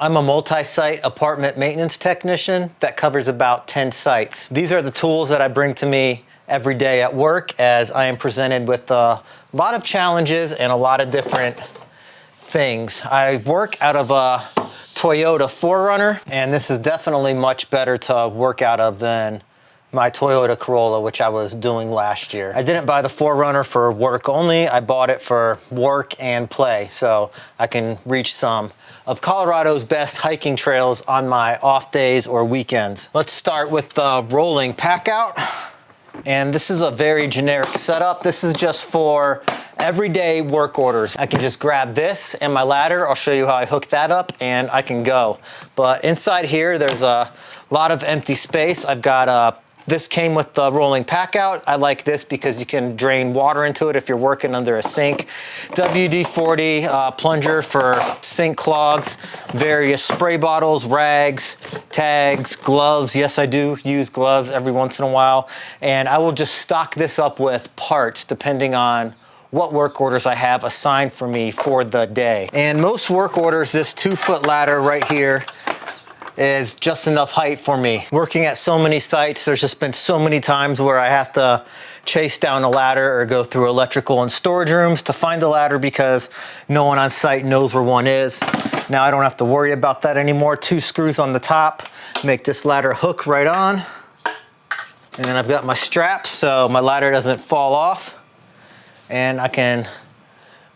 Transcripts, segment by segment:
I'm a multi-site apartment maintenance technician that covers about 10 sites. These are the tools that I bring to me every day at work as I am presented with a lot of challenges and a lot of different things. I work out of a Toyota 4runner, and this is definitely much better to work out of than my Toyota Corolla, which I was doing last year. I didn't buy the 4runner for work only. I bought it for work and play, so I can reach some of Colorado's best hiking trails on my off days or weekends. Let's start with the rolling packout. And this is a very generic setup. This is just for everyday work orders. I can just grab this and my ladder. I'll show you how I hook that up and I can go. But inside here, there's a lot of empty space. I've got this came with the rolling packout. I like this because you can drain water into it if you're working under a sink. WD-40 plunger for sink clogs, various spray bottles, rags, tags, gloves. Yes, I do use gloves every once in a while. And I will just stock this up with parts depending on what work orders I have assigned for me for the day. And most work orders, this 2-foot ladder right here is just enough height for me. Working at so many sites, there's just been so many times where I have to chase down a ladder or go through electrical and storage rooms to find a ladder because no one on site knows where one is. Now I don't have to worry about that anymore. 2 screws on the top make this ladder hook right on. And then I've got my straps so my ladder doesn't fall off. And I can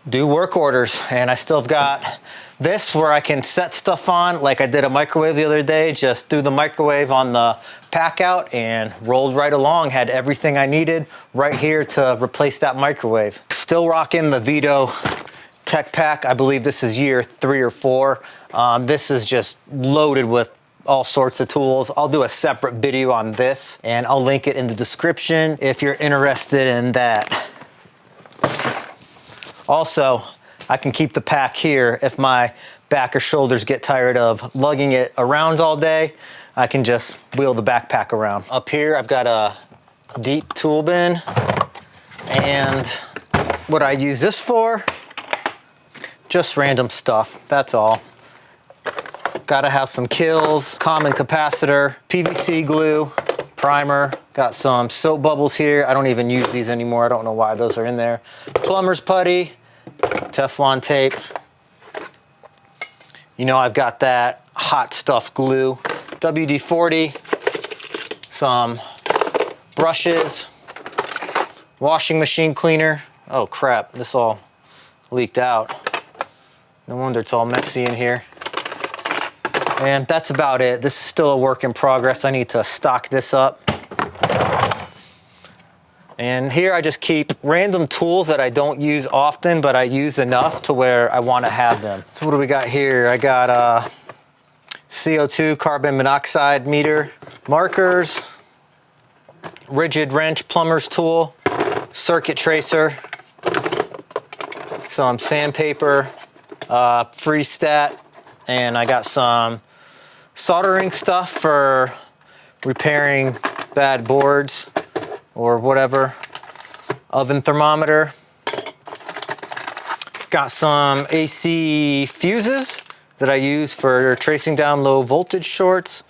do work orders. And I still have got this where I can set stuff on, like I did a microwave the other day, just threw the microwave on the packout and rolled right along. Had everything I needed right here to replace that microwave. Still rocking the Vito Tech Pack. I believe this is year 3 or 4. This is just loaded with all sorts of tools. I'll do a separate video on this and I'll link it in the description if you're interested in that. Also, I can keep the pack here if my back or shoulders get tired of lugging it around all day. I can just wheel the backpack around. Up here, I've got a deep tool bin. And what I use this for, just random stuff, that's all. Gotta have some kills, common capacitor, PVC glue, primer, got some soap bubbles here. I don't even use these anymore. I don't know why those are in there. Plumber's putty, Teflon tape. You know, I've got that hot stuff glue, WD-40, some brushes, washing machine cleaner. Oh crap, this all leaked out. No wonder it's all messy in here. And that's about it. This is still a work in progress. I need to stock this up. And here I just keep random tools that I don't use often, but I use enough to where I want to have them. So what do we got here? I got a CO2 carbon monoxide meter, markers, rigid wrench plumber's tool, circuit tracer, some sandpaper, freeze stat, and I got some soldering stuff for repairing bad boards or whatever. Oven thermometer. Got some AC fuses that I use for tracing down low voltage shorts.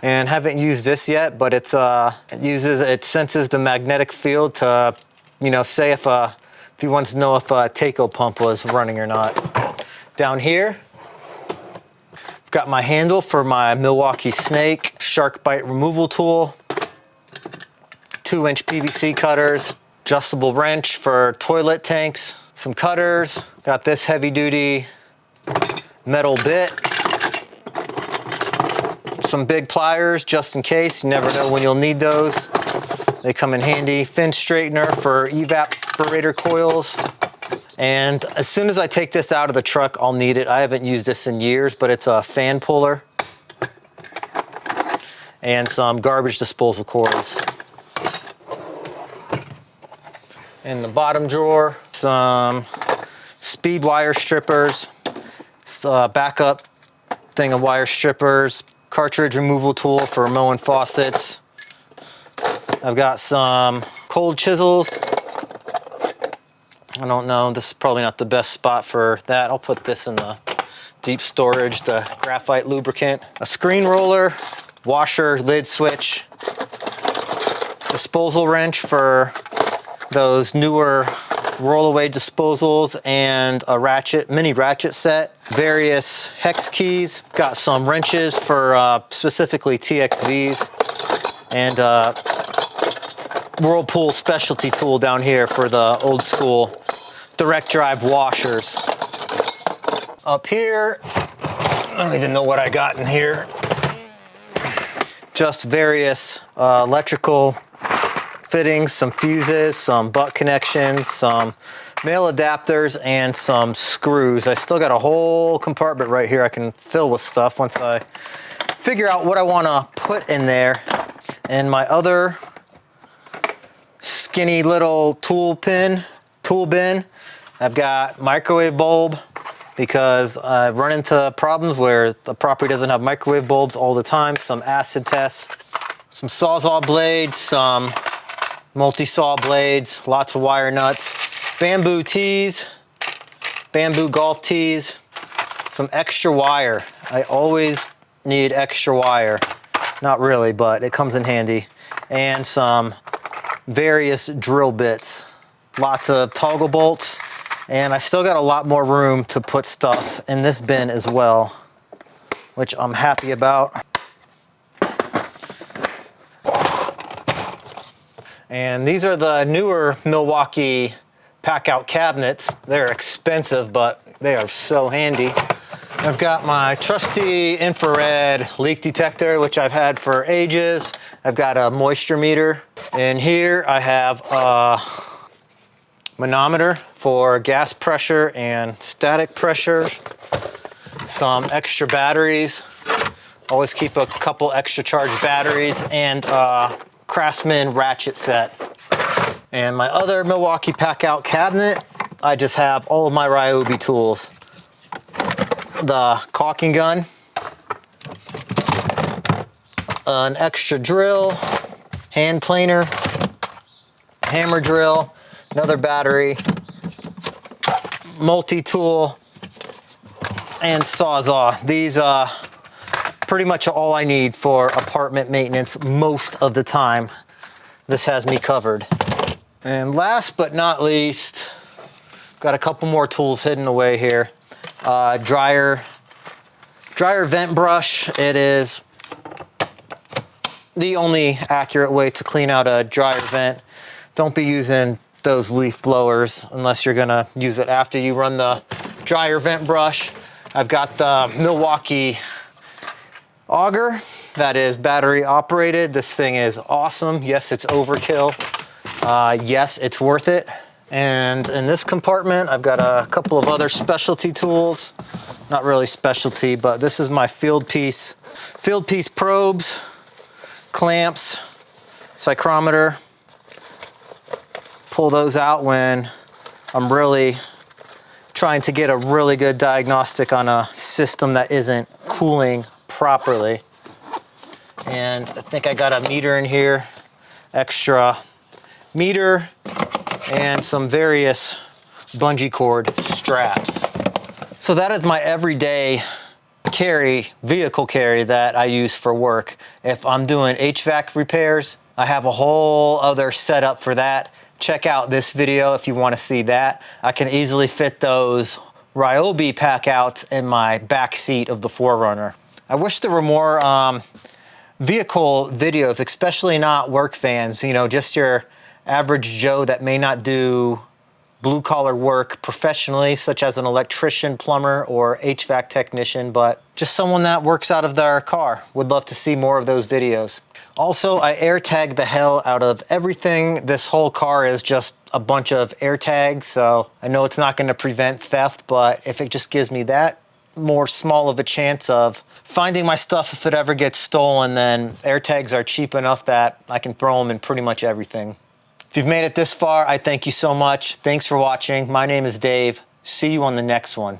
And haven't used this yet, but it senses the magnetic field to, you know, say if you want to know if a taco pump was running or not. Down here, I've got my handle for my Milwaukee Snake shark bite removal tool. 2-inch PVC cutters, adjustable wrench for toilet tanks, some cutters, got this heavy duty metal bit, some big pliers just in case, you never know when you'll need those. They come in handy. Fin straightener for evaporator coils. And as soon as I take this out of the truck, I'll need it. I haven't used this in years, but it's a fan puller. And some garbage disposal cords. In the bottom drawer, some speed wire strippers, backup thing of wire strippers, cartridge removal tool for mowing faucets. I've got some cold chisels. I don't know, this is probably not the best spot for that. I'll put this in the deep storage, the graphite lubricant, a screen roller, washer, lid switch, disposal wrench for those newer roll-away disposals, and a ratchet, mini ratchet set, various hex keys, got some wrenches for specifically TXVs, and Whirlpool specialty tool down here for the old school direct drive washers. Up here, I don't even know what I got in here. Just various electrical fittings, some fuses, some butt connections, some male adapters, and some screws. I still got a whole compartment right here I can fill with stuff once I figure out what I want to put in there. And my other skinny little tool bin, I've got microwave bulb, because I run into problems where the property doesn't have microwave bulbs all the time. Some acid tests, some Sawzall blades, some multi-saw blades, lots of wire nuts, bamboo tees, bamboo golf tees, some extra wire. I always need extra wire. Not really, but it comes in handy. And some various drill bits, lots of toggle bolts, and I still got a lot more room to put stuff in this bin as well, which I'm happy about. And these are the newer Milwaukee packout cabinets. They're expensive, but they are so handy. I've got my trusty infrared leak detector, which I've had for ages. I've got a moisture meter. And here I have a manometer for gas pressure and static pressure. Some extra batteries. Always keep a couple extra charged batteries, and Craftsman ratchet set. And my other Milwaukee packout cabinet, I just have all of my Ryobi tools. The caulking gun, an extra drill, hand planer, hammer drill, another battery, multi-tool, and Sawzall. These are pretty much all I need for apartment maintenance most of the time. This has me covered. And last but not least, got a couple more tools hidden away here. Dryer vent brush. It is the only accurate way to clean out a dryer vent. Don't be using those leaf blowers unless you're gonna use it after you run the dryer vent brush. I've got the Milwaukee auger that is battery operated. This thing is awesome. Yes, it's overkill. Yes, it's worth it. And in this compartment, I've got a couple of other specialty tools. Not really specialty, but this is my field piece probes, clamps, psychrometer. Pull those out when I'm really trying to get a really good diagnostic on a system that isn't cooling properly. And I think I got a meter in here, extra meter, and some various bungee cord straps. So that is my everyday vehicle carry that I use for work. If I'm doing HVAC repairs, I have a whole other setup for that. Check out this video if you want to see that. I can easily fit those Ryobi packouts in my back seat of the 4runner. I wish there were more vehicle videos, especially not work fans, you know, just your average Joe that may not do blue collar work professionally, such as an electrician, plumber, or HVAC technician, but just someone that works out of their car. Would love to see more of those videos. Also, I air tag the hell out of everything. This whole car is just a bunch of air tags, so I know it's not going to prevent theft, but if it just gives me that more small of a chance of finding my stuff if it ever gets stolen, then air tags are cheap enough that I can throw them in pretty much everything. If you've made it this far, I thank you so much. Thanks for watching. My name is Dave. See you on the next one.